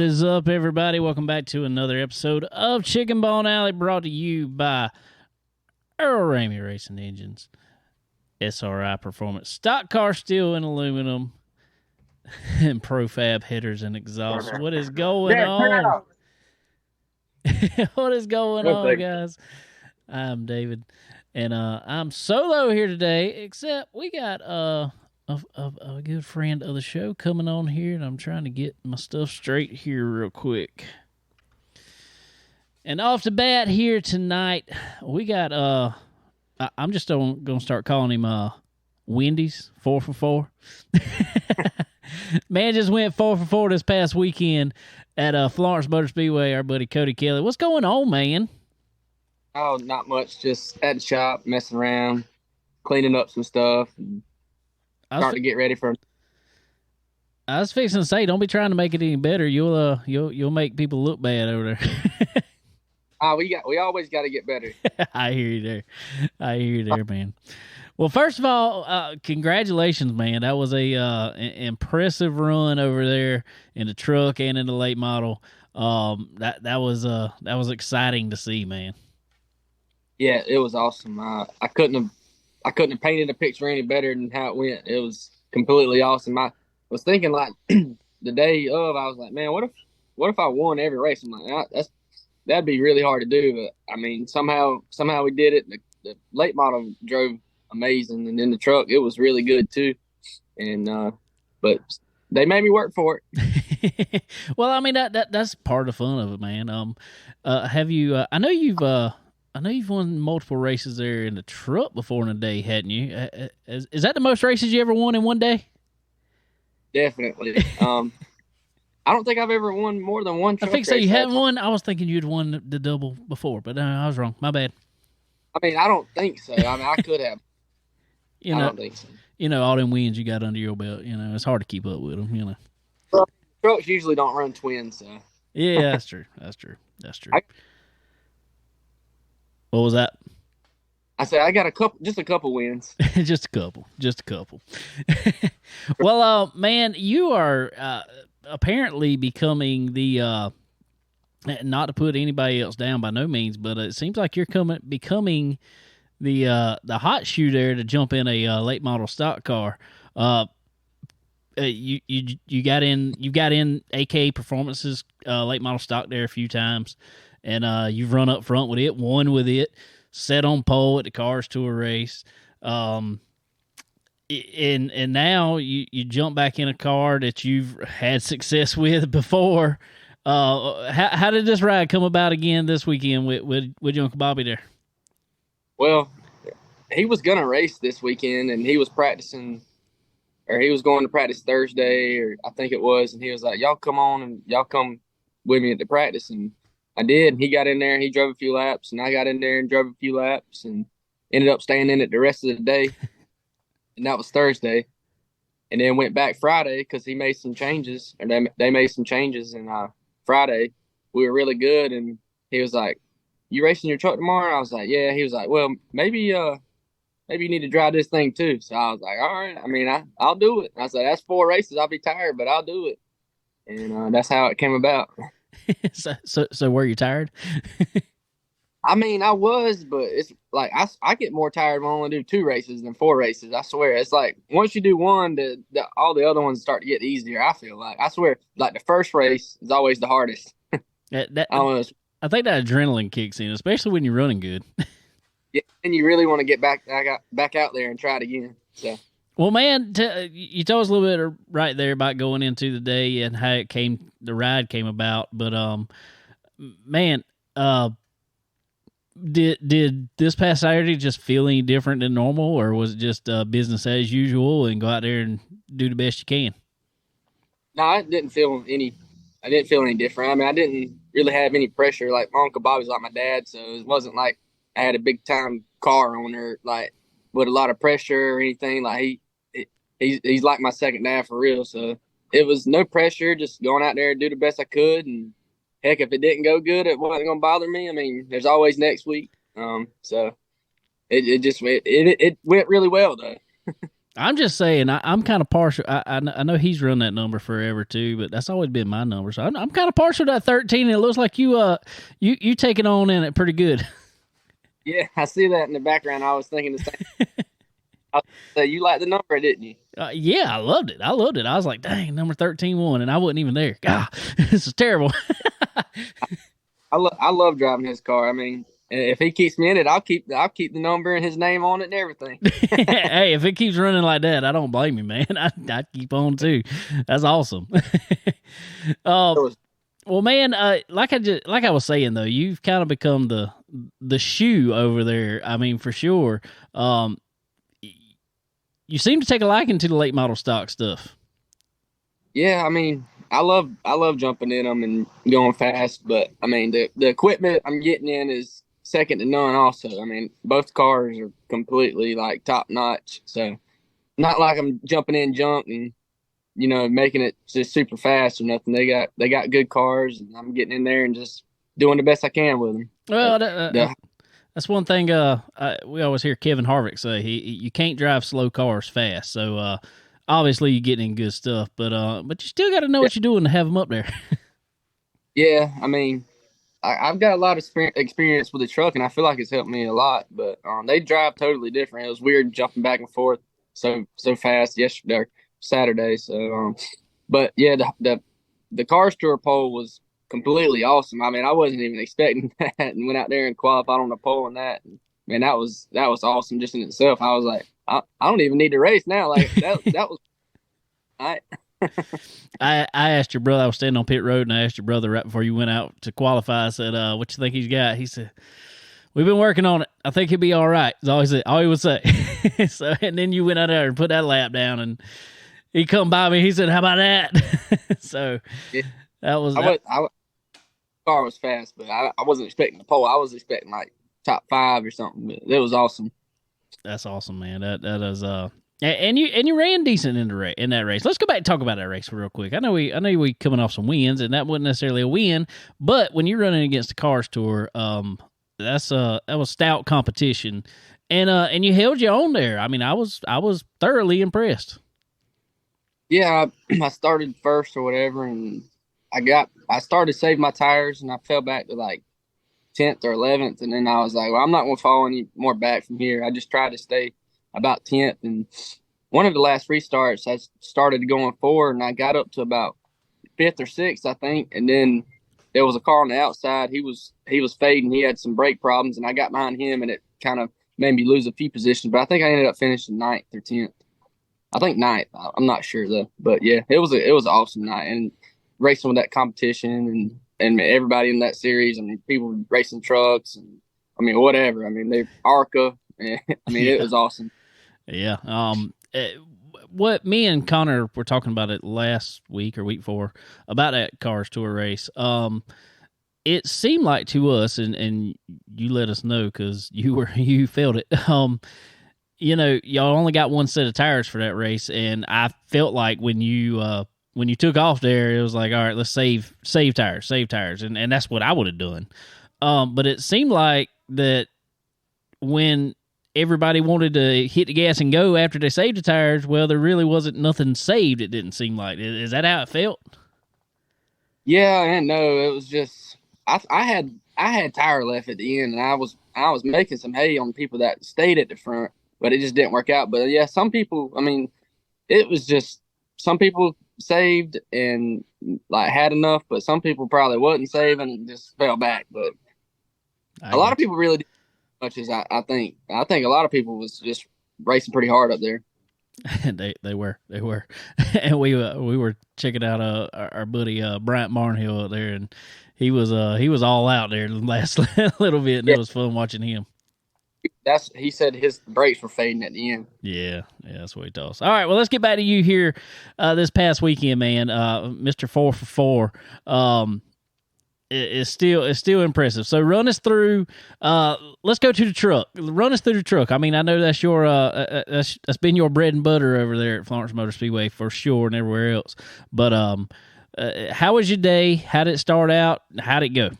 is up, everybody? Welcome back to another episode of Chicken Bone Alley, brought to you by Earl Ramey Racing Engines, SRI Performance, Stock Car Steel and Aluminum, and Profab Headers and Exhausts. What is going on? What is going on, guys? I'm David, and I'm solo here today, except we got a good friend of the show coming on here, and I'm trying to get my stuff straight here real quick. And off the bat here tonight, we got I'm just gonna start calling him Wendy's 4 for 4. Man just went 4 for 4 this past weekend at Florence Motor Speedway. Our buddy Cody Kelley. What's going on, man? Oh, not much. Just at the shop, messing around, cleaning up some stuff. Starting to get ready for. I was fixing to say, don't be trying to make it any better. You'll make people look bad over there. We always got to get better. I hear you there, man. Well, first of all, congratulations, man. That was an impressive run over there in the truck and in the late model. That was exciting to see, man. Yeah, it was awesome. I couldn't have painted a picture any better than how it went. It was completely awesome. I was thinking, like, the day of, I was like, man, what if I won every race? I'm like, that'd be really hard to do. But I mean, somehow we did it. The late model drove amazing, and then the truck, it was really good too. And but they made me work for it. Well, I mean that's part of the fun of it, man. Have you? I know you've won multiple races there in the truck before in a day, hadn't you? Is that the most races you ever won in one day? Definitely. I don't think I've ever won more than one truck I think so. race. You haven't won? I was thinking you'd won the double before, but I was wrong. My bad. I mean, I don't think so. I mean, I could have. I don't think so. All them wins you got under your belt, it's hard to keep up with them, Well, trucks usually don't run twins, so. Yeah, that's true. What was that? I said I got just a couple wins. just a couple. Well, man, you are apparently becoming the not to put anybody else down by no means, but it seems like you're becoming the hot shoe there to jump in a late model stock car. You got in AK Performance's late model stock there a few times. And you've run up front with it, won with it, set on pole at the Cars Tour race. And now you jump back in a car that you've had success with before. How did this ride come about again this weekend with your Uncle Bobby there? Well, he was going to race this weekend, and he was practicing, or he was going to practice Thursday, or I think it was, and he was like, y'all come with me at the practice. And I did. He got in there and he drove a few laps, and I got in there and drove a few laps and ended up staying in it the rest of the day. And that was Thursday. And then went back Friday because he made some changes, or they made some changes. And Friday we were really good. And he was like, you racing your truck tomorrow? I was like, yeah. He was like, well, maybe you need to drive this thing too. So I was like, all right. I mean, I'll do it. I said, that's 4 races. I'll be tired, but I'll do it. And that's how it came about. So were you tired? I mean, I was, but it's like I get more tired when I only do 2 races than 4 races. I swear. It's like once you do one, all the other ones start to get easier. I feel like. I swear, like the first race is always the hardest. I think that adrenaline kicks in, especially when you're running good. Yeah, and you really want to get back out there and try it again. So. Well, man, you told us a little bit right there about going into the day and how the ride came about. But, man, did this past Saturday just feel any different than normal, or was it just business as usual and go out there and do the best you can? No, I didn't feel any different. I mean, I didn't really have any pressure. Like my Uncle Bobby's like my dad, so it wasn't like I had a big time car on her, like with a lot of pressure or anything. Like he's like my second dad for real. So it was no pressure, just going out there and do the best I could. And heck, if it didn't go good, it wasn't gonna bother me. I mean, there's always next week. So it went really well though. I'm just saying, I'm kind of partial. I know he's run that number forever too, but that's always been my number. So I'm kind of partial to that 13. And it looks like you take it on in it pretty good. Yeah, I see that in the background. I was thinking the same. You liked the number, didn't you? Yeah, I loved it. I was like, dang, number 13 won, and I wasn't even there. God, this is terrible. I love driving his car. I mean, if he keeps me in it, I'll keep the number and his name on it and everything. Hey, if it keeps running like that, I don't blame you, man. I keep on too. That's awesome. Well, man, like I was saying though, you've kind of become the shoe over there. I mean, for sure. You seem to take a liking to the late model stock stuff. Yeah, I mean, I love jumping in them and going fast, but I mean the equipment I'm getting in is second to none. Also, I mean both cars are completely like top notch. So not like I'm jumping in junk and making it just super fast or nothing. They got good cars, and I'm getting in there and just doing the best I can with them. Well, that's one thing. We always hear Kevin Harvick say you can't drive slow cars fast. So obviously you're getting in good stuff, but you still got to know what you're doing to have them up there. Yeah, I mean, I've got a lot of experience with the truck, and I feel like it's helped me a lot. But they drive totally different. It was weird jumping back and forth so fast yesterday, or Saturday. So, but yeah, the Cars Tour pole was completely awesome. I mean, I wasn't even expecting that, and went out there and qualified on the pole and that. And, man, that was awesome just in itself. I was like, I don't even need to race now. Like that was. I asked your brother. I was standing on pit road, and I asked your brother right before you went out to qualify. I said, "What you think he's got?" He said, "We've been working on it. I think he'll be all right." That's all he would say. So, and then you went out there and put that lap down, and he come by me. He said, "How about that?" So yeah. that was. Car was fast, but I wasn't expecting the pole. I was expecting like top 5 or something. But it was awesome. That's awesome, man. That is and you ran decent in that race. Let's go back and talk about that race real quick. I know we coming off some wins, and that wasn't necessarily a win, but when you're running against the Cars Tour, that was stout competition, and you held your own there. I mean, I was thoroughly impressed. Yeah, I started first or whatever, and I started to save my tires, and I fell back to like 10th or 11th, and then I was like, well, I'm not going to fall any more back from here. I just tried to stay about 10th, and one of the last restarts, I started going forward, and I got up to about 5th or 6th, I think, and then there was a car on the outside. He was fading. He had some brake problems, and I got behind him, and it kind of made me lose a few positions, but I think I ended up finishing 9th or 10th. I think 9th. I'm not sure, though. But, yeah, it was an awesome night, and racing with that competition and everybody in that series. I mean, people racing trucks and I mean, whatever. I mean, they ARCA. I mean, It was awesome. Yeah. What me and Connor were talking about it last week or week before about that Cars Tour race. It seemed like to us, and you let us know because you felt it. Y'all only got one set of tires for that race, and I felt like when you took off there, it was like, all right, let's save tires, and that's what I would have done. But it seemed like that when everybody wanted to hit the gas and go after they saved the tires, well, there really wasn't nothing saved. It didn't seem like. Is that how it felt? Yeah, and no, it was just I had tire left at the end, and I was making some hay on people that stayed at the front, but it just didn't work out. But yeah, some people, I mean, it was just some people saved and like had enough, but some people probably wasn't saving and just fell back. But a lot of people really did as much as I think. I think a lot of people was just racing pretty hard up there. they were, and we were checking out our buddy Bryant Marnhill out there, and he was all out there the last little bit, and It was fun watching him. He said his brakes were fading at the end. Yeah, that's what he told us. All right, well, let's get back to you here this past weekend, man. Mr. 4 for 4. It's still impressive. So run us through. Let's go to the truck. Run us through the truck. I mean, I know that's your that's been your bread and butter over there at Florence Motor Speedway for sure, and everywhere else. But how was your day? How did it start out? How did it go?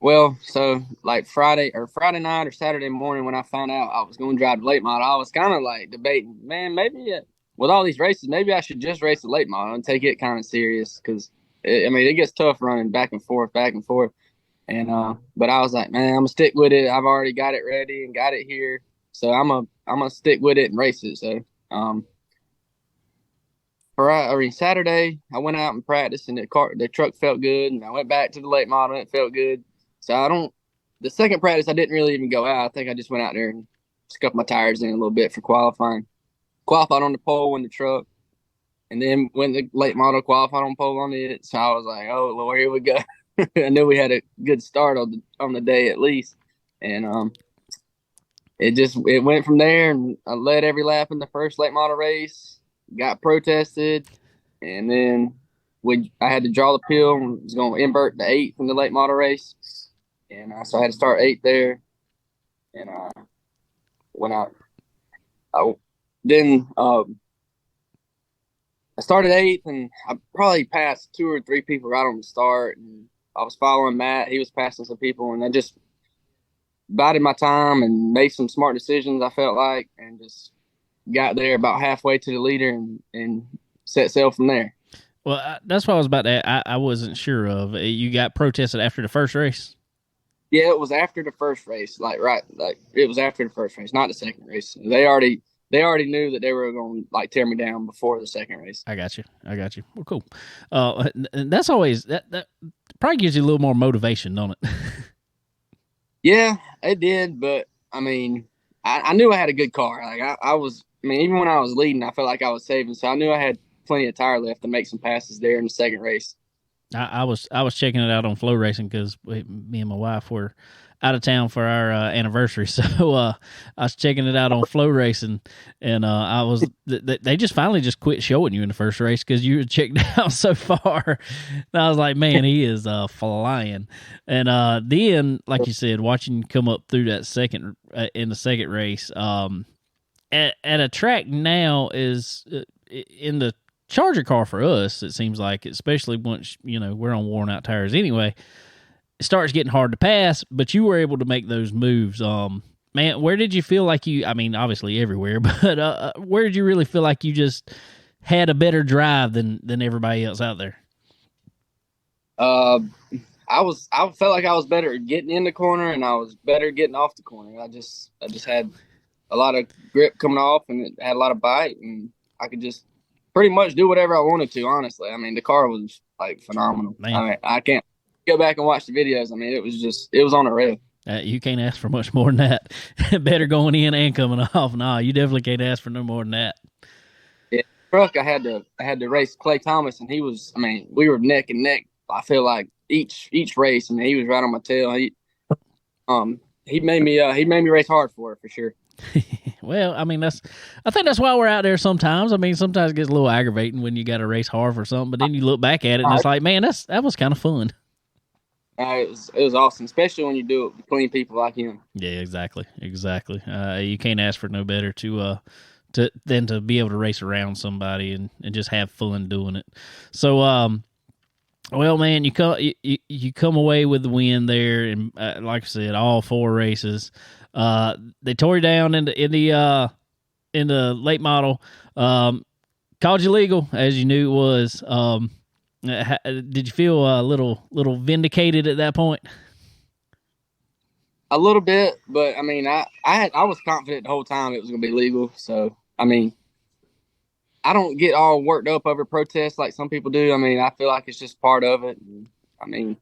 Well, so like Friday night or Saturday morning when I found out I was going to drive the late model, I was kind of like debating, man, maybe with all these races, maybe I should just race the late model and take it kind of serious because I mean it gets tough running back and forth, back and forth. And but I was like, man, I'm gonna stick with it. I've already got it ready and got it here, so I'm gonna stick with it and race it. So Saturday I went out and practiced, and the truck felt good, and I went back to the late model and it felt good. So I don't. The second practice I didn't really even go out. I think I just went out there and scuffed my tires in a little bit for qualifying. Qualified on the pole in the truck, and then when the late model qualified on pole on it. So I was like, oh Lord, here we go. I knew we had a good start on the day at least, and it went from there. And I led every lap in the first late model race. Got protested, and then I had to draw the pill and was going to invert the eighth in the late model race, and so I had to start eighth there, and when I then I started eighth, and I probably passed two or three people right on the start, and I was following Matt. He was passing some people, and I just bided my time and made some smart decisions, I felt like, and just got there about halfway to the leader and set sail from there. Well, that's what I was about to add. I wasn't sure of. You got protested after the first race? Yeah, it was after the first race. Like it was after the first race, not the second race. They already knew that they were going to like tear me down before the second race. I got you. Well, cool. And that's always that probably gives you a little more motivation, don't it? Yeah, it did. But I mean, I knew I had a good car. Like I was. I mean, even when I was leading, I felt like I was saving. So I knew I had plenty of tire left to make some passes there in the second race. I was checking it out on Flow Racing because me and my wife were out of town for our anniversary, so I was checking it out on Flow Racing, and I was they just finally just quit showing you in the first race because you were checked out so far. And I was like, man, he is flying. And then, like you said, watching you come up through that second in the second race, at a track now is in the Charger car for us, it seems like, especially once, we're on worn out tires anyway, it starts getting hard to pass, but you were able to make those moves. Man, where did you feel like I mean, obviously everywhere, but where did you really feel like you just had a better drive than everybody else out there? I felt like I was better at getting in the corner, and I was better getting off the corner. I just had a lot of grip coming off, and it had a lot of bite, and I could just pretty much do whatever I wanted to, honestly. I mean, the car was like phenomenal. Man. I mean, I can't go back and watch the videos. I mean, it was on a rail. You can't ask for much more than that. Better going in and coming off. No, you definitely can't ask for no more than that. Yeah, truck. I had to race Clay Thomas, and he was. I mean, we were neck and neck. I feel like each race. I mean, he was right on my tail. He made me race hard for sure. Well, I mean, I think that's why we're out there sometimes. I mean, sometimes it gets a little aggravating when you got to race hard for something, but then you look back at it and it's like, man, that was kind of fun. It was awesome, especially when you do it with clean people like him. Yeah, exactly. You can't ask for no better than to be able to race around somebody and just have fun doing it. So, well, man, you come away with the win there, and like I said, all four races. They tore you down in the late model. Called you legal, as you knew it was. Did you feel a little vindicated at that point? A little bit, but I mean, I was confident the whole time it was going to be legal. So I mean, I don't get all worked up over protests like some people do. I mean, I feel like it's just part of it. And, I mean,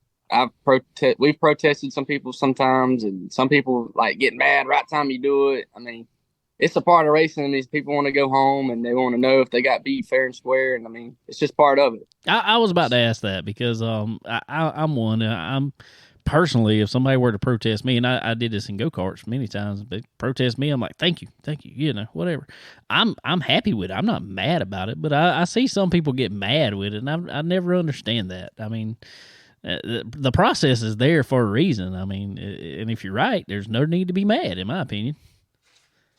we've protested some people sometimes, and some people like get mad right time you do it. I mean, it's a part of racing, and these people want to go home and they want to know if they got beat fair and square. And I mean, it's just part of it. I was about to ask that because I'm one. I'm personally, if somebody were to protest me, and I did this in go-karts many times, they protest me, I'm like, thank you, whatever. I'm happy with it. I'm not mad about it, but I see some people get mad with it, and I never understand that. I mean, the process is there for a reason. I mean, and if you're right, there's no need to be mad, in my opinion.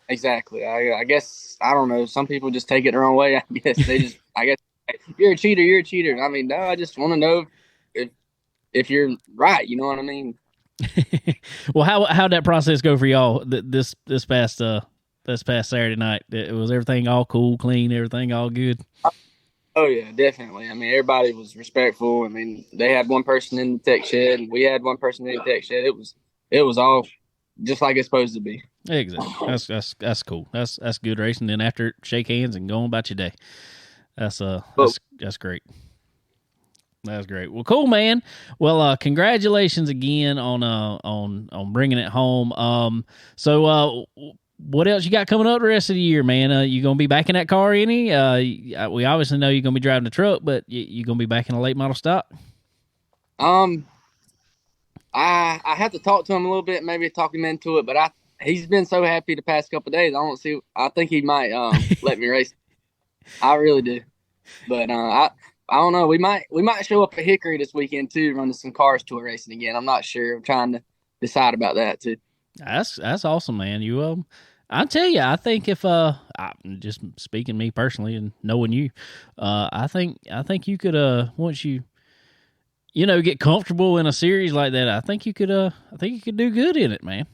Exactly. I guess, I don't know, some people just take it their own way. I guess you're a cheater. I mean, no, I just want to know if you're right, you know what I mean? Well, how'd that process go for y'all this past Saturday night? Was everything all cool, clean, everything all good? Oh yeah, definitely. I mean, everybody was respectful. I mean, they had one person in the tech shed, and we had one person in the tech shed. It was all just like it's supposed to be. Exactly. That's cool. That's good racing. Then after shake hands and go on about your day. That's great. That's great. Well, cool, man. Well, congratulations again on bringing it home. So what else you got coming up the rest of the year, man? You gonna be back in that car any? We obviously know you're gonna be driving the truck, but you gonna be back in a late model stock? I have to talk to him a little bit, maybe talk him into it. But he's been so happy the past couple of days. I think he might let me race. I really do. But I don't know. We might show up at Hickory this weekend too, running some cars tour racing again. I'm not sure. I'm trying to decide about that too. That's awesome, man. I tell you, I think if I'm just speaking me personally and knowing you, I think you could once you get comfortable in a series like that, I think you could do good in it, man.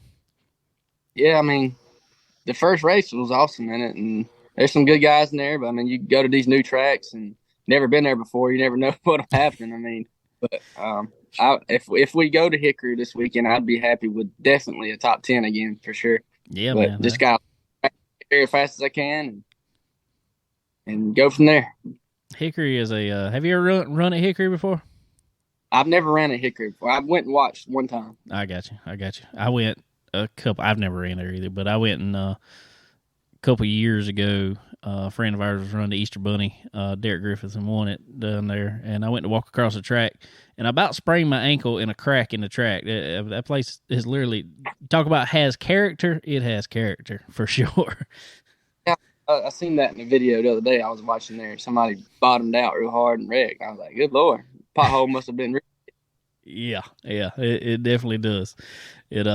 Yeah, I mean, the first race was awesome in it, and there's some good guys in there. But I mean, you go to these new tracks and never been there before, you never know what'll happen. I mean, but if we go to Hickory this weekend, I'd be happy with definitely a top 10 again for sure. Yeah, but man. Just got very fast as I can and go from there. Hickory is a. Have you ever run at Hickory before? I've never ran at Hickory before. I went and watched one time. I got you. I went a couple. I've never ran there either, but I went a couple years ago. A friend of ours was running the Easter Bunny, Derek Griffith, and won it down there. And I went to walk across the track, and I about sprained my ankle in a crack in the track. That place is literally, talk about has character. It has character for sure. Yeah, I seen that in the video the other day. I was watching there. Somebody bottomed out real hard and wrecked. I was like, good Lord. Pothole must have been. Yeah, it definitely does. It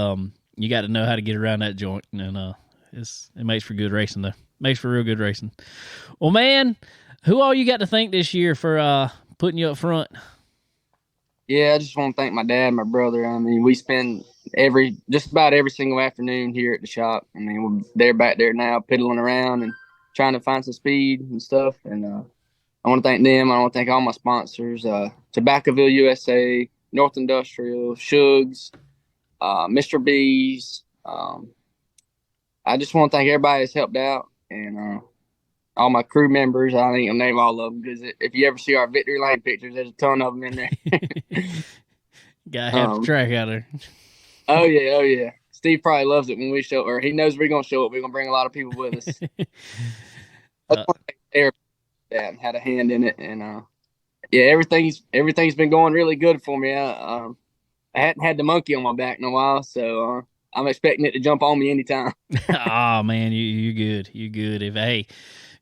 you got to know how to get around that joint, and it makes for good racing though. Makes for real good racing. Well, man, who all you got to thank this year for putting you up front? Yeah, I just want to thank my dad, and my brother. I mean, we spend just about every single afternoon here at the shop. I mean, they're back there now, piddling around and trying to find some speed and stuff. And I want to thank them. I want to thank all my sponsors: Tobaccoville USA, North Industrial, Shugs, Mr. B's. I just want to thank everybody that's helped out, and all my crew members. I think I'll name all of them because if you ever see our victory lane pictures, there's a ton of them in there. Gotta have the track out there. Oh yeah. Steve probably loves it when we show, or he knows we're gonna show up. We're gonna bring a lot of people with us. That had a hand in it, and yeah, everything's been going really good for me. I hadn't had the monkey on my back in a while, so I'm expecting it to jump on me anytime. Oh man, you good. You good. If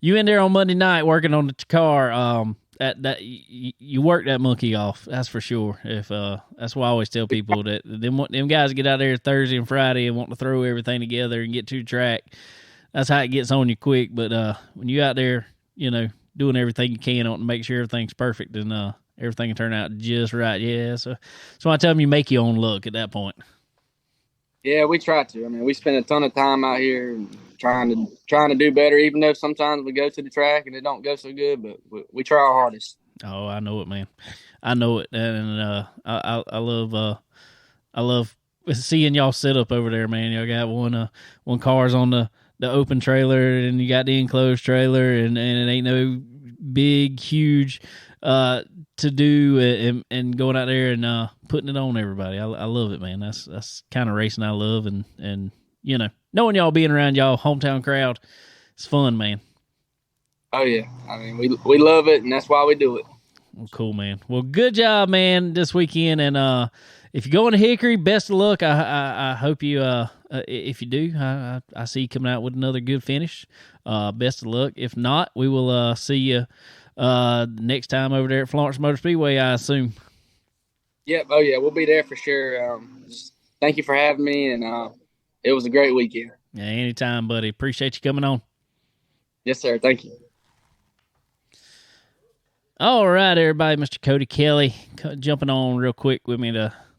you in there on Monday night working on the car, that you work that monkey off. That's for sure. If that's why I always tell people that them guys get out there Thursday and Friday and want to throw everything together and get to the track. That's how it gets on you quick. But when you out there, doing everything you can on to make sure everything's perfect and everything can turn out just right. Yeah, so I tell them you make your own luck at that point. Yeah, we try to. I mean, we spend a ton of time out here trying to do better, even though sometimes we go to the track and it don't go so good, but we try our hardest. Oh, I know it, man. I know it, and I love seeing y'all set up over there, man. Y'all got one car's on the open trailer, and you got the enclosed trailer, and it ain't no big, huge to do and going out there and putting it on everybody. I love it, man. That's kind of racing I love, and knowing y'all being around y'all hometown crowd, it's fun, man. Oh yeah, I mean we love it, and that's why we do it. Well, cool, man. Well, good job, man, this weekend, and if you're going to Hickory, best of luck. I hope you if you do, I see you coming out with another good finish. Best of luck. If not, we will see you next time over there at Florence Motor Speedway, I assume. Yep. Oh yeah, we'll be there for sure. Just thank you for having me, and it was a great weekend. Yeah, anytime, buddy. Appreciate you coming on. Yes, sir. Thank you. All right, everybody. Mr. Cody Kelley jumping on real quick with me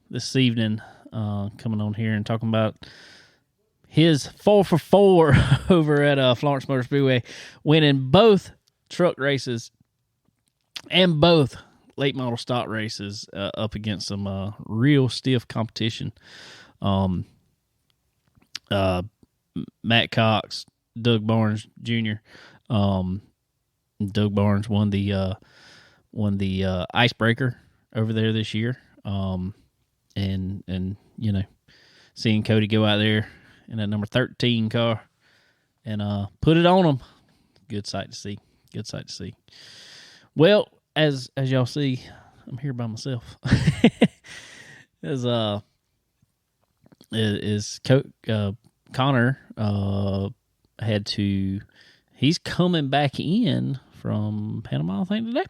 this evening. coming on here and talking about his 4 for 4 over at Florence Motor Speedway, winning both truck races and both late model stock races up against some real stiff competition. Matt Cox, Doug Barnes Jr. Doug Barnes won the icebreaker over there this year. And you know, seeing Cody go out there in that number 13 car and put it on him, good sight to see. Good sight to see. Well, as y'all see, I'm here by myself. Connor had to. He's coming back in from Panama, I think, today.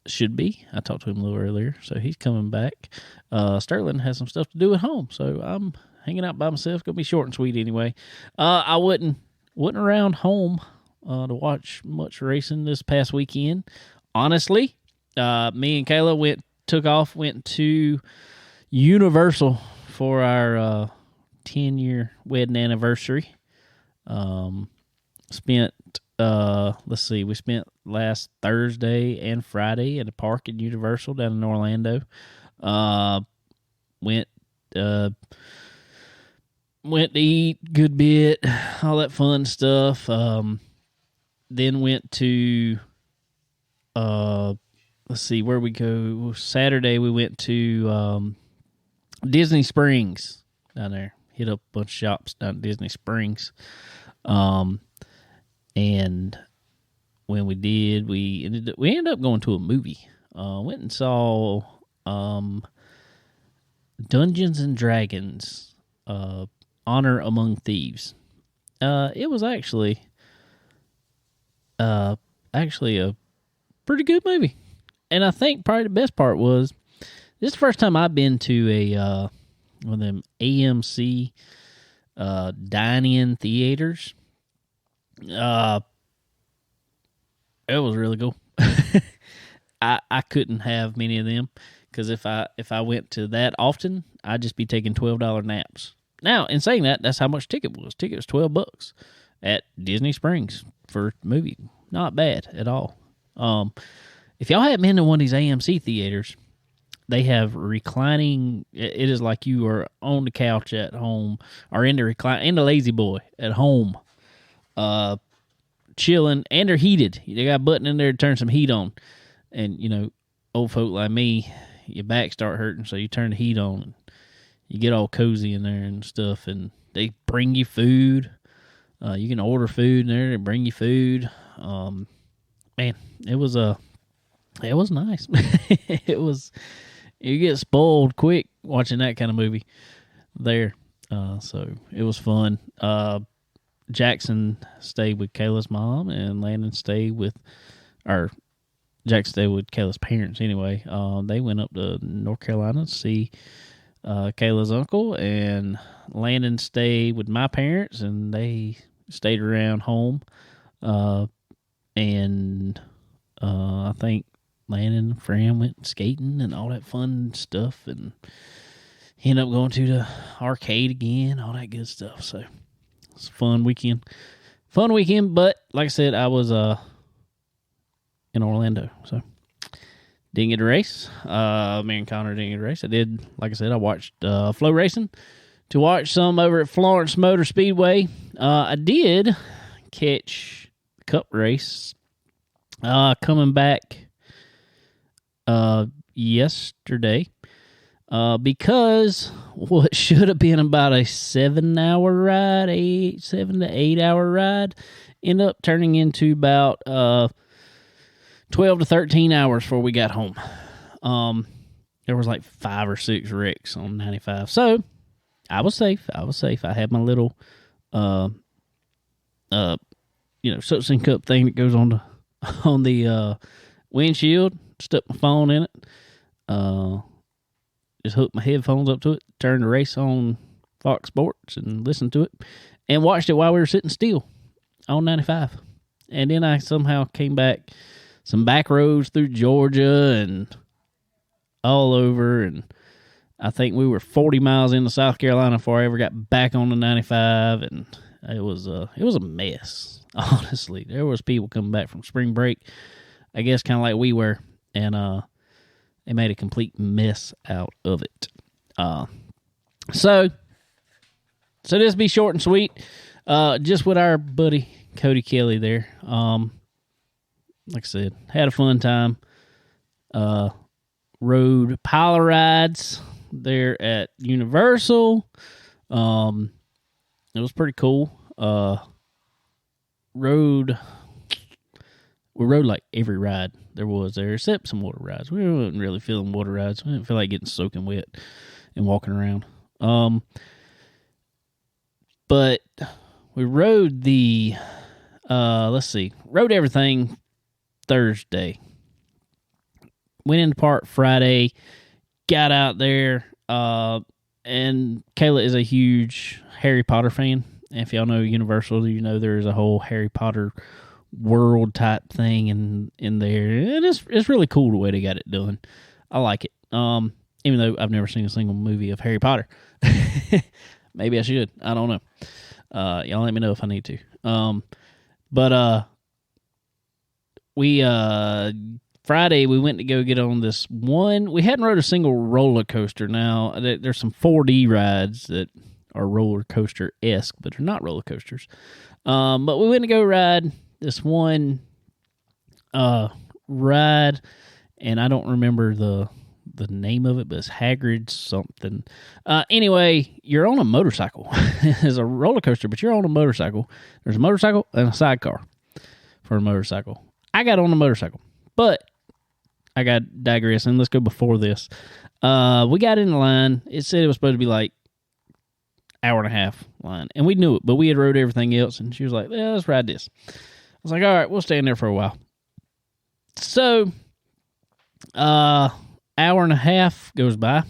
Should be. I talked to him a little earlier, so he's coming back. Sterling has some stuff to do at home, so I'm hanging out by myself. Gonna be short and sweet anyway. I wasn't around home to watch much racing this past weekend. Honestly, me and Kayla went to Universal for our 10-year wedding anniversary. We spent last Thursday and Friday at a park at Universal down in Orlando. Went to eat good bit, all that fun stuff. Then went to where we go. Saturday we went to Disney Springs down there. Hit up a bunch of shops down at Disney Springs. And when we did, we ended up going to a movie. Went and saw Dungeons and Dragons, Honor Among Thieves. It was actually a pretty good movie. And I think probably the best part was, this is the first time I've been to one of them AMC dine-in theaters. It was really cool. I couldn't have many of them, because if I went to that often, I'd just be taking $12 naps. Now, in saying that, that's how much ticket was. Ticket was $12 at Disney Springs for a movie. Not bad at all. If y'all haven't been to one of these AMC theaters, they have reclining. It is like you are on the couch at home, or in the lazy boy at home, chilling, and they're heated. They got a button in there to turn some heat on. And, you know, old folk like me, your back start hurting, so you turn the heat on, and you get all cozy in there and stuff, and they bring you food. You can order food in there, they bring you food. Man, it was nice. You get spoiled quick watching that kind of movie there. So it was fun. Jackson stayed with Kayla's mom, and Landon stayed with Kayla's parents anyway. They went up to North Carolina to see Kayla's uncle, and Landon stayed with my parents, and they stayed around home. And I think Landon and Fran went skating and all that fun stuff, and he ended up going to the arcade again, all that good stuff. So it's a fun weekend. But like I said, I was in Orlando, so didn't get a race. Me and Connor didn't get a race. I did, like I said, I watched Flow Racing to watch some over at Florence Motor Speedway. I did catch the Cup race coming back yesterday, because what should have been about a 7 to 8 hour ride ended up turning into about 12 to 13 hours before we got home. There was like 5 or 6 wrecks on 95. So I was safe. I had my little Suction Cup thing that goes on the windshield. Stuck my phone in it. Just hooked my headphones up to it, turned the race on Fox Sports and listened to it, and watched it while we were sitting still on 95. And then I somehow came back some back roads through Georgia and all over, and I think we were 40 miles into South Carolina before I ever got back on the 95, and it was a mess. Honestly, there was people coming back from spring break, I guess, kind of like we were, and they made a complete mess out of it. So this be short and sweet, just with our buddy Cody Kelley there. Like I said, had a fun time. Rode pile of rides there at Universal. It was pretty cool. We rode like every ride there was there, except some water rides. We weren't really feeling water rides. We didn't feel like getting soaking wet and walking around. But we rode rode everything Thursday. Went into park Friday, got out there, and Kayla is a huge Harry Potter fan. If y'all know Universal, you know there's a whole Harry Potter world type thing in there, and it's really cool the way they got it done. I like it. Even though I've never seen a single movie of Harry Potter. Maybe I should. I don't know. Y'all let me know if I need to. But we Friday we went to go get on this one. We hadn't rode a single roller coaster. Now there's some 4D rides that are roller coaster-esque, but they're not roller coasters. But we went to go ride this one ride, and I don't remember the name of it, but it's Hagrid's something. Anyway, you're on a motorcycle. It's a roller coaster, but you're on a motorcycle. There's a motorcycle and a sidecar for a motorcycle. I got on the motorcycle, but I got digressing. Let's go before this. We got in the line. It said it was supposed to be like hour and a half line, and we knew it, but we had rode everything else, and she was like, yeah, let's ride this. I was like, all right, we'll stand there for a while. So, hour and a half goes by.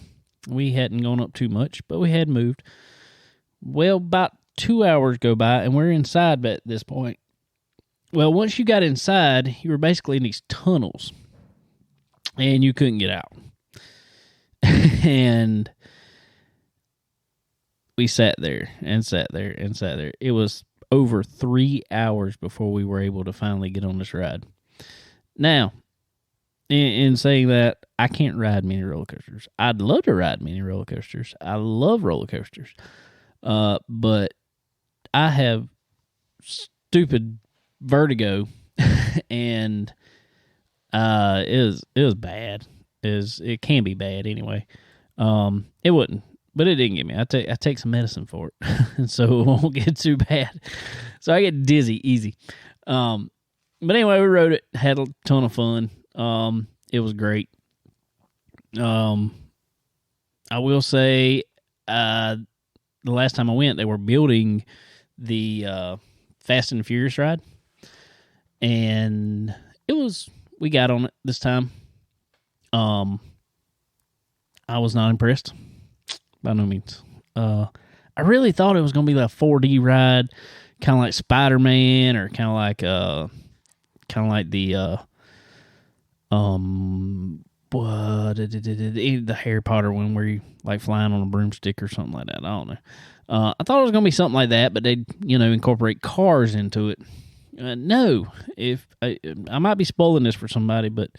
We hadn't gone up too much, but we had moved. Well, about 2 hours go by, and we're inside at this point. Well, once you got inside, you were basically in these tunnels, and you couldn't get out. And we sat there and sat there and sat there. It was over 3 hours before we were able to finally get on this ride. Now, in saying that, I can't ride many roller coasters. I'd love to ride many roller coasters. I love roller coasters. But I have stupid vertigo, and it was bad. It can be bad anyway. It wouldn't, but it didn't get me. I take some medicine for it, and so it won't get too bad. So I get dizzy easy. But anyway, we rode it, had a ton of fun. It was great. I will say, the last time I went, they were building the Fast and Furious ride, and we got on it this time. I was not impressed by no means. I really thought it was going to be like a 4D ride, kind of like Spider-Man, or kind of like the the Harry Potter one where you like flying on a broomstick or something like that. I don't know. I thought it was going to be something like that, but they'd incorporate cars into it. No, if I might be spoiling this for somebody, but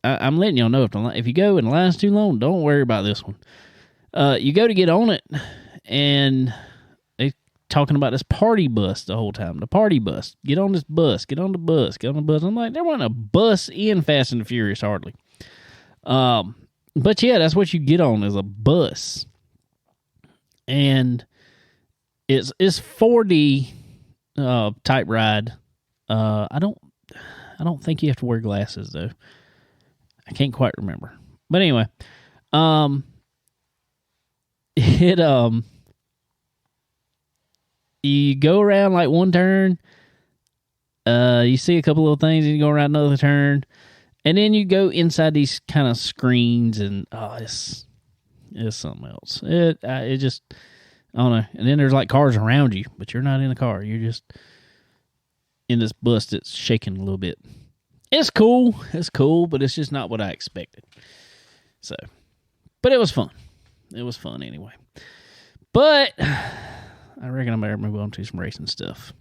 I'm letting y'all know, if you go and the line's too long, don't worry about this one. You go to get on it, and they talking about this party bus the whole time. The party bus. Get on this bus. Get on the bus. Get on the bus. I'm like, there wasn't a bus in Fast and the Furious hardly. But yeah, that's what you get on, is a bus. And it's 4D type ride. I don't think you have to wear glasses though. I can't quite remember. But anyway, you go around like one turn, you see a couple little things, and you go around another turn, and then you go inside these kind of screens, and it's something else. It just, I don't know. And then there's like cars around you, but you're not in the car. You're just in this bus that's shaking a little bit. It's cool, but it's just not what I expected. So, but it was fun. it was fun anyway. But I reckon I better move on to some racing stuff.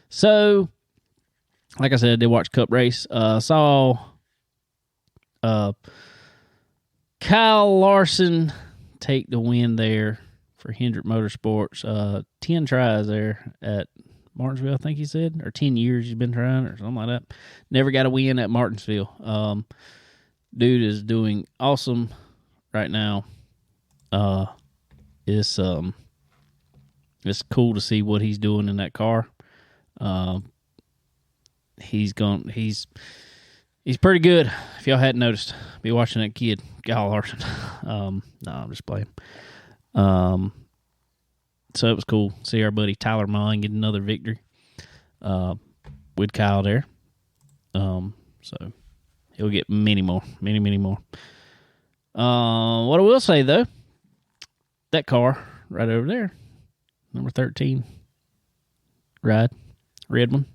So, like I said, I did watch Cup race. Saw Kyle Larson take the win there for Hendrick Motorsports. 10 tries there at Martinsville, I think he said, or 10 years he's been trying, or something like that. Never got a win at Martinsville. Dude is doing awesome right now. It's cool to see what he's doing in that car. He's pretty good. If y'all hadn't noticed, be watching that kid, Kyle Larson. No, I'm just playing. So it was cool to see our buddy Tyler Mine get another victory with Kyle there. So he'll get many more. What I will say, though, that car right over there, number 13, red one,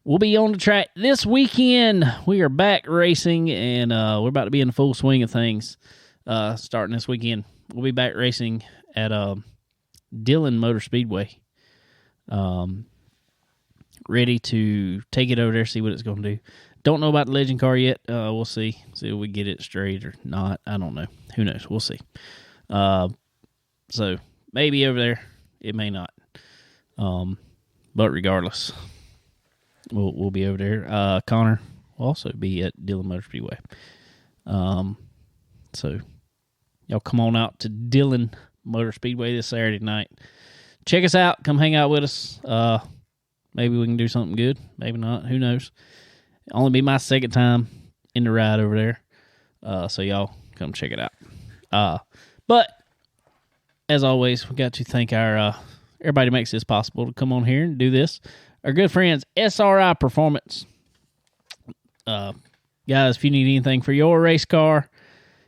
we'll be on the track this weekend. We are back racing, and we're about to be in the full swing of things starting this weekend. We'll be back racing at Dillon Motor Speedway. Ready to take it over there, see what it's going to do. Don't know about the legend car yet. We'll see. See if we get it straight or not. I don't know. Who knows? We'll see. So maybe over there. It may not. But regardless, we'll be over there. Connor will also be at Dillon Motor Speedway. So y'all come on out to Dillon Motor Speedway this Saturday night. Check us out. Come hang out with us. Maybe we can do something good. Maybe not. Who knows? It'll only be my second time in the ride over there. So y'all come check it out. But as always, we got to thank our everybody who makes this possible to come on here and do this. Our good friends, SRI Performance. Guys, if you need anything for your race car,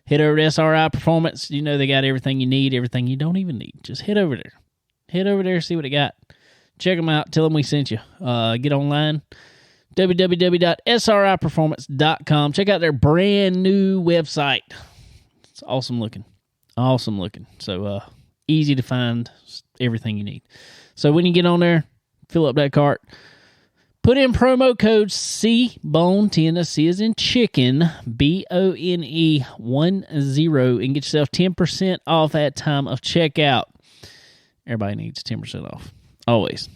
head over to SRI Performance. You know they got everything you need, everything you don't even need. Just head over there. Head over there, see what they got. Check them out. Tell them we sent you. Get online, www.sriperformance.com. Check out their brand new website. It's awesome looking. So easy to find everything you need. So when you get on there, fill up that cart. Put in promo code CBONE10, C as in chicken, BONE10, and get yourself 10% off at time of checkout. Everybody needs 10% off. Always.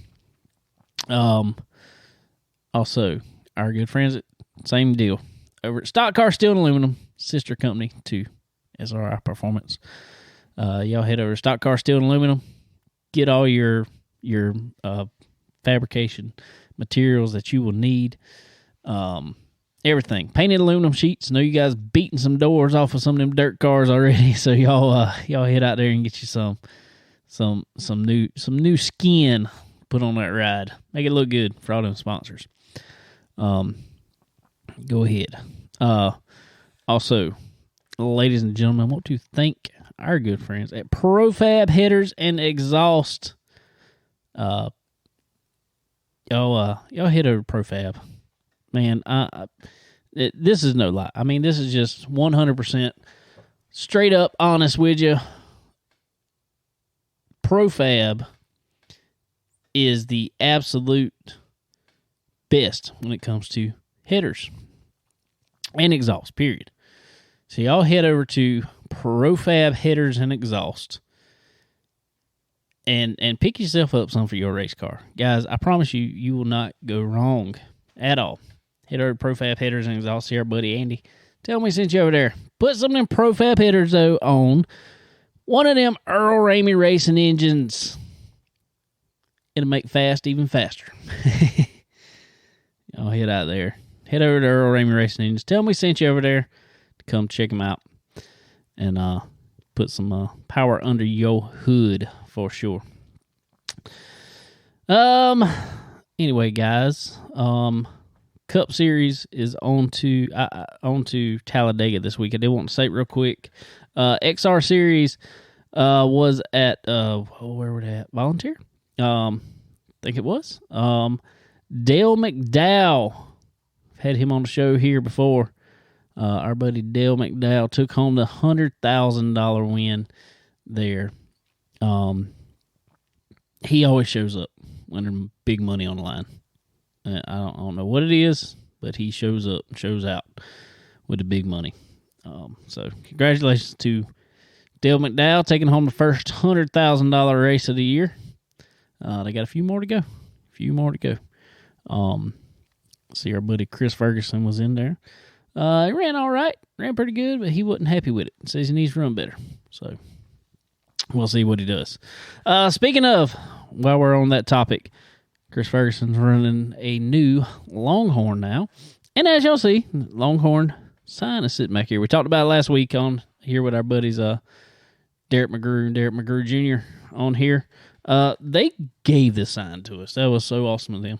Also, our good friends, same deal. Over at Stock Car Steel and Aluminum, sister company to SRI Performance. Y'all head over to Stock Car Steel and Aluminum. Get all your fabrication materials that you will need. Everything. Painted aluminum sheets. I know you guys beating some doors off of some of them dirt cars already, so y'all head out there and get you some new skin put on that ride. Make it look good for all them sponsors. Go ahead. Also, ladies and gentlemen, I want to thank our good friends at Profab Headers and Exhaust. Y'all head over to Profab. Man, this is no lie. I mean, this is just 100% straight up honest with you. Profab is the absolute best when it comes to headers and exhaust, period. So y'all head over to Profab Headers and Exhaust and pick yourself up some for your race car. Guys, I promise you will not go wrong at all. Head over to Profab Headers and Exhaust. See our buddy Andy. Tell me sent you over there. Put some of them Profab headers, though, on one of them Earl Ramey racing engines. It'll make fast even faster. Y'all head out there. Head over to Earl Ramey Racing Engines. Tell them we sent you over there to come check them out and put some power under your hood for sure. Anyway, guys, Cup Series is on to Talladega this week. I did want to say it real quick. XR Series was at where were they at? Volunteer? I think it was. Dale McDowell. Had him on the show here before. Our buddy Dale McDowell took home the $100,000 win there, he always shows up when there's big money on the line. I don't know what it is, but he shows up and shows out with the big money. So congratulations to Dale McDowell taking home the first $100,000 race of the year. They got a few more to go. See, our buddy Chris Ferguson was in there. He ran all right, ran pretty good, but he wasn't happy with it. Says he needs to run better. So we'll see what he does. Speaking of, while we're on that topic, Chris Ferguson's running a new Longhorn now. And as y'all see, Longhorn sign is sitting back here. We talked about it last week on here with our buddies Derek McGrew Jr. on here. They gave this sign to us. That was so awesome of them.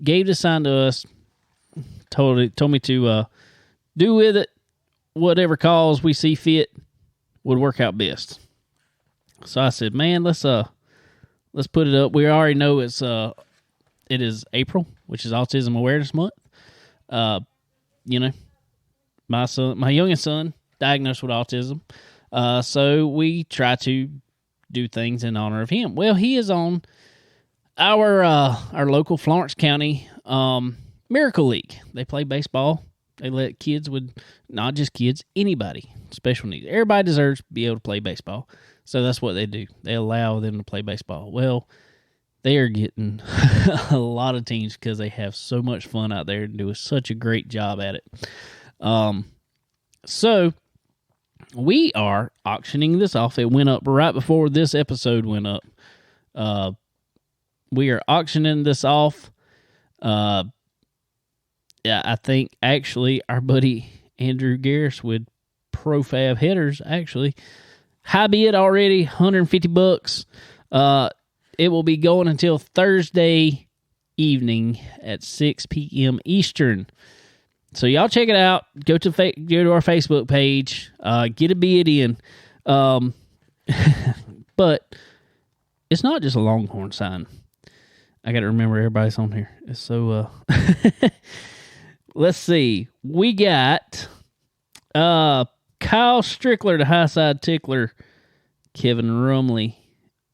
Gave this sign to us, told me to do with it whatever cause we see fit would work out best. So I said, man, let's put it up. We already know it is April, which is Autism Awareness Month. My youngest son diagnosed with autism. So we try to do things in honor of him. Well, he is on our local Florence County Miracle League. They play baseball. They let kids with, not just kids, anybody, special needs. Everybody deserves to be able to play baseball. So that's what they do. They allow them to play baseball. Well, they are getting a lot of teams because they have so much fun out there and do such a great job at it. So we are auctioning this off. It went up right before this episode went up. We are auctioning this off. I think actually our buddy Andrew Garris with Profab Headers actually high bid already, $150. It will be going until Thursday evening at 6 p.m. Eastern. So y'all check it out. Go to our Facebook page. Get a bid in. But it's not just a Longhorn sign. I got to remember everybody's on here. It's so. Let's see. We got Kyle Strickler, the high side tickler. Kevin Rumley.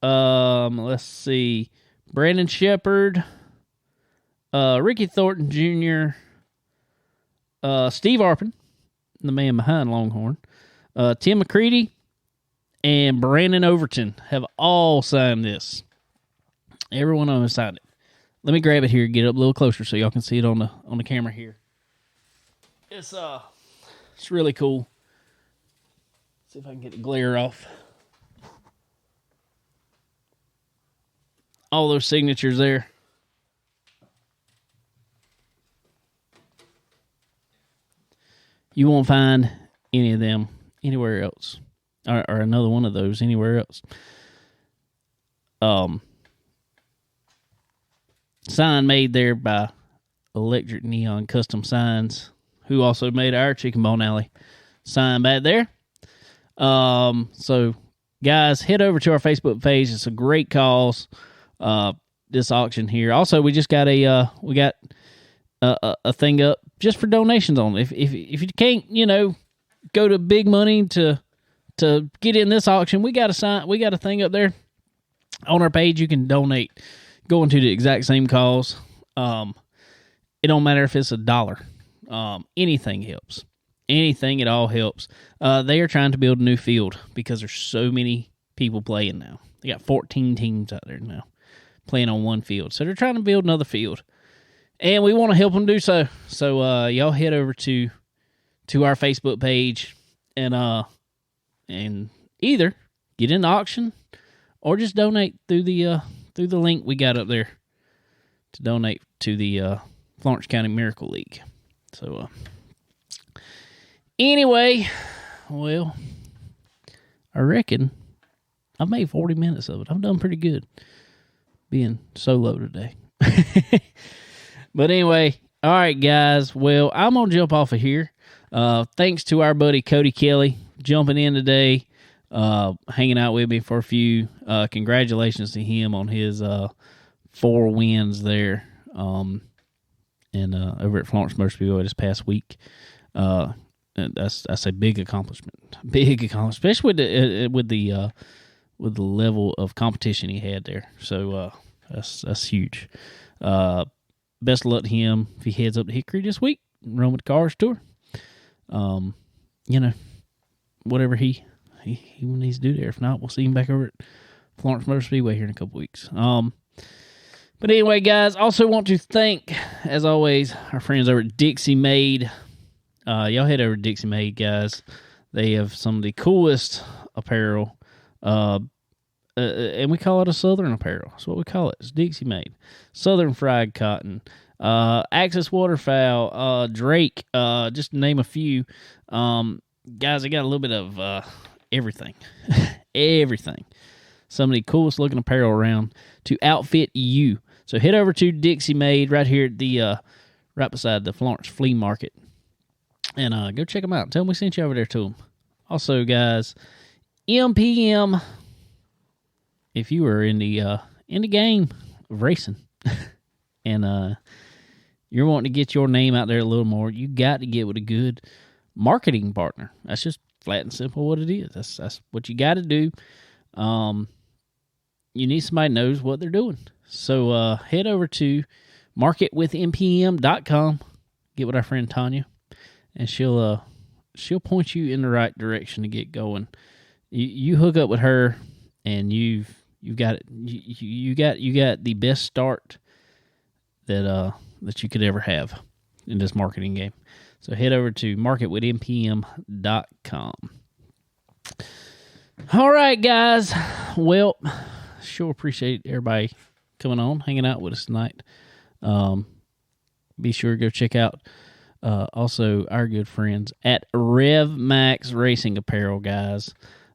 Let's see. Brandon Shepard. Ricky Thornton Jr. Steve Arpin, the man behind Longhorn. Tim McCready and Brandon Overton have all signed this. Every one of them has signed it. Let me grab it here and get it up a little closer so y'all can see it on the camera here. It's really cool. See if I can get the glare off. All those signatures there. You won't find any of them anywhere else. Or another one of those anywhere else. Sign made there by Electric Neon Custom Signs, who also made our Chicken Bone Alley sign back there. So, guys, head over to our Facebook page. It's a great cause, this auction here. Also, we just got a thing up just for donations on it. If you can't, go to big money to get in this auction, we got a thing up there on our page. You can donate going to the exact same cause. It don't matter if it's $1. Anything helps. Anything at all helps. They are trying to build a new field because there's so many people playing now. They got 14 teams out there now playing on one field. So they're trying to build another field. And we want to help them do so. So y'all head over to our Facebook page and either get in the auction or just donate through the link we got up there to donate to the Florence County Miracle League. So anyway, well, I reckon I've made 40 minutes of it. I've done pretty good being solo today. But anyway, all right, guys. Well, I'm going to jump off of here. Thanks to our buddy Cody Kelley jumping in today, hanging out with me for a few. Congratulations to him on his 4 wins there and over at Florence Motor Speedway this past week. That's a big accomplishment. Big accomplishment, especially with the level of competition he had there. So that's huge. Best of luck to him if he heads up to Hickory this week and run with the Cars Tour. Whatever he needs to do there. If not, we'll see him back over at Florence Motor Speedway here in a couple weeks. But anyway, guys, also want to thank, as always, our friends over at Dixie Made. Y'all head over to Dixie Made, guys. They have some of the coolest apparel. And we call it a Southern apparel. That's what we call it. It's Dixie Made. Southern fried cotton. Axis waterfowl. Drake. Just to name a few. Guys, I got a little bit of everything. Everything. Some of the coolest looking apparel around to outfit you. So head over to Dixie Made right here at the right beside the Florence Flea Market. And go check them out. Tell them we sent you over there to them. Also, guys, MPM, if you are in the game of racing and you're wanting to get your name out there a little more, you got to get with a good marketing partner. That's just flat and simple what it is. That's what you got to do. You need somebody who knows what they're doing. So head over to marketwithmpm.com. Get with our friend Tanya, and she'll point you in the right direction to get going. You hook up with her, and you've got it. You got the best start that you could ever have in this marketing game. So head over to marketwithmpm.com. All right, guys. Well, sure appreciate everybody coming on, hanging out with us tonight. Be sure to go check out also our good friends at Rev Max Racing Apparel, guys.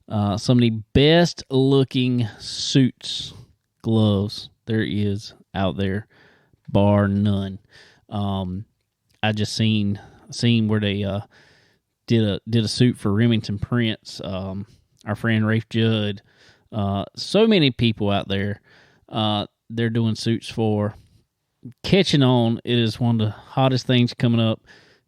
Some of the best looking suits, gloves there is out there, bar none. I just seen where they did a suit for Remington Prince. Our friend Rafe Judd. So many people out there. They're doing suits for. Catching on. It is one of the hottest things coming up.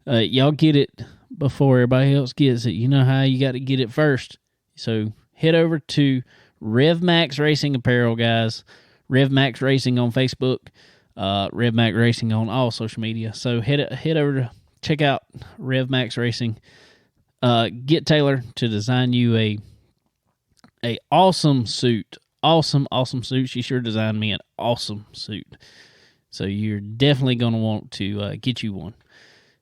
Y'all get it before everybody else gets it. You know how you got to get it first. So head over to Rev Max Racing Apparel, guys. Rev Max Racing on Facebook. Rev Max Racing on all social media. So head over to check out Rev Max Racing. Get Taylor to design you a awesome suit. Awesome suit. She sure designed me an awesome suit. So you're definitely going to want to get you one.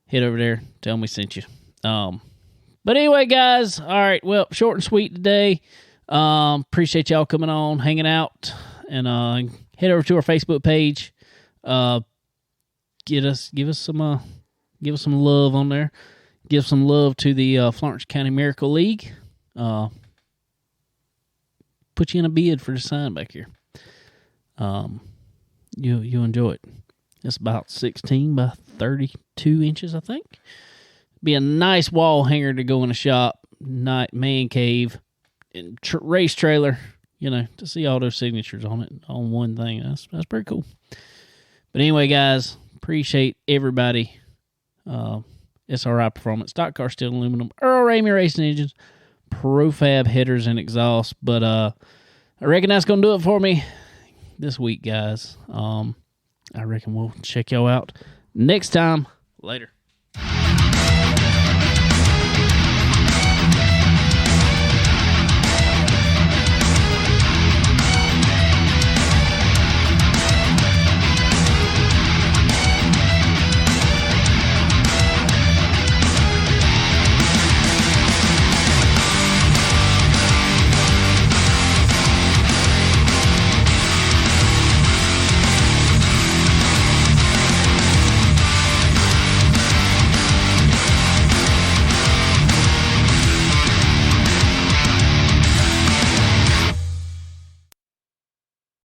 Head over there. Tell them we sent you. But anyway, guys. All right. Well, short and sweet today. Appreciate y'all coming on, hanging out, and head over to our Facebook page. Give us some love on there. Give some love to the Florence County Miracle League. Put you in a bid for the sign back here. You'll enjoy it. It's about 16 by 32 inches, I think. Be a nice wall hanger to go in a shop, night man cave, and race trailer. To see all those signatures on it on one thing. That's pretty cool. But anyway, guys, appreciate everybody. SRI Performance, Stock Car Steel Aluminum, Earl Ramey Racing Engines, Profab headers and exhaust. But I reckon that's going to do it for me this week, guys. I reckon we'll check y'all out next time. Later.